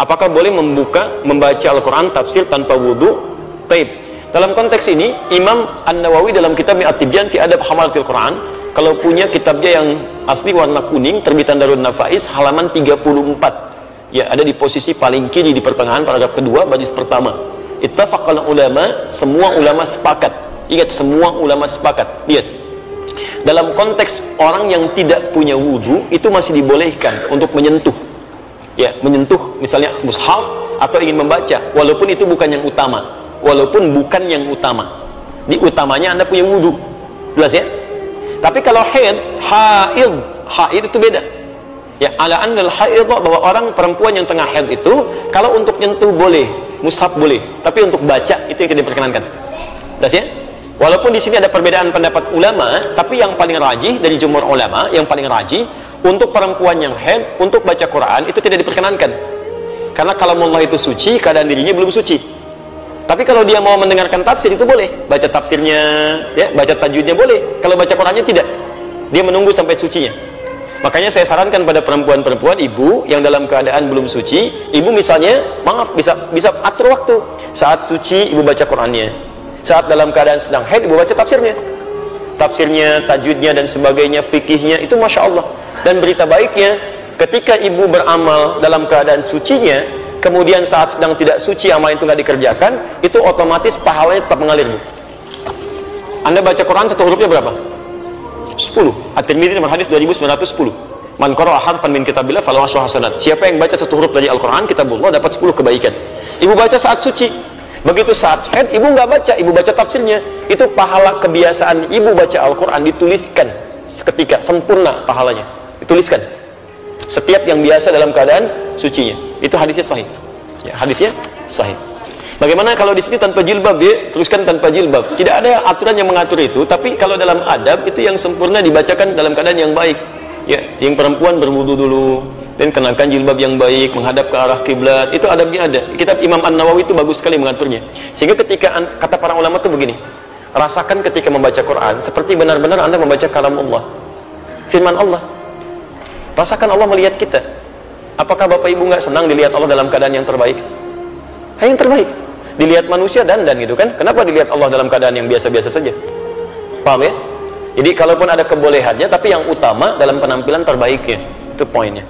Apakah boleh membaca Al-Quran tafsir tanpa wudhu? Taib. Dalam konteks ini, Imam An-Nawawi dalam kitab At-Tibyan fi Adab Hamalatil Quran, kalau punya kitabnya yang asli warna kuning, terbitan Darun Nafais, halaman 34. Ya, ada di posisi paling kiri di pertengahan paragraf kedua, baris pertama. Ittafaqal ulama, semua ulama sepakat. Ingat, semua ulama sepakat. Lihat. Dalam konteks orang yang tidak punya wudhu, itu masih dibolehkan untuk menyentuh. Ya, menyentuh misalnya mushaf atau ingin membaca, walaupun itu bukan yang utama, Di utamanya Anda punya wudhu, jelas ya. Tapi kalau haid itu beda. Ya, ala annal haid, bahwa orang perempuan yang tengah haid itu kalau untuk nyentuh boleh, mushaf boleh, tapi untuk baca itu yang tidak diperkenankan. Jelas ya. Walaupun di sini ada perbedaan pendapat ulama, tapi yang paling rajih dari jumhur ulama, yang paling rajih untuk perempuan yang haid, untuk baca Quran itu tidak diperkenankan. Karena kalau Allah itu suci, keadaan dirinya belum suci. Tapi kalau dia mau mendengarkan tafsir itu boleh, baca tafsirnya, ya, baca tajwidnya boleh. Kalau baca Qurannya tidak. Dia menunggu sampai sucinya. Makanya saya sarankan pada perempuan-perempuan, ibu yang dalam keadaan belum suci, ibu misalnya, maaf, bisa atur waktu. Saat suci ibu baca Qurannya. Saat dalam keadaan sedang haid ibu baca tafsirnya. Tafsirnya, tajwidnya dan sebagainya, fikihnya, itu Masya Allah. Dan berita baiknya, ketika ibu beramal dalam keadaan sucinya, kemudian saat sedang tidak suci amal itu nggak dikerjakan, itu otomatis pahalanya tetap mengalir. Anda baca Quran satu hurufnya berapa? 10. At-Tirmidzi nomor hadis 2910. Man qara'a harfan min kitabillah falahu asyru hasanat. Siapa yang baca satu huruf dari Al-Quran, kitabullah, dapat 10 kebaikan. Ibu baca saat suci. Begitu saat haid, ibu nggak baca, ibu baca tafsirnya. Itu pahala kebiasaan ibu baca Al-Quran dituliskan seketika, sempurna pahalanya. Dituliskan. Setiap yang biasa dalam keadaan sucinya. Itu hadisnya sahih. Ya, hadisnya sahih. Bagaimana kalau di sini tanpa jilbab, ya? Tuliskan tanpa jilbab. Tidak ada aturan yang mengatur itu, tapi kalau dalam adab itu yang sempurna dibacakan dalam keadaan yang baik. Ya, yang perempuan berwudu dulu dan kenakan jilbab yang baik, menghadap ke arah kiblat. Itu adabnya ada. Kitab Imam An-Nawawi itu bagus sekali mengaturnya. Sehingga ketika kata para ulama itu begini, rasakan ketika membaca Quran seperti benar-benar Anda membaca kalam Allah, firman Allah. Rasakan Allah melihat kita. Apakah Bapak Ibu nggak senang dilihat Allah dalam keadaan yang terbaik? Yang terbaik. Dilihat manusia dandan gitu kan? Kenapa dilihat Allah dalam keadaan yang biasa-biasa saja? Paham ya? Jadi kalaupun ada kebolehannya, tapi yang utama dalam penampilan terbaiknya. Itu poinnya.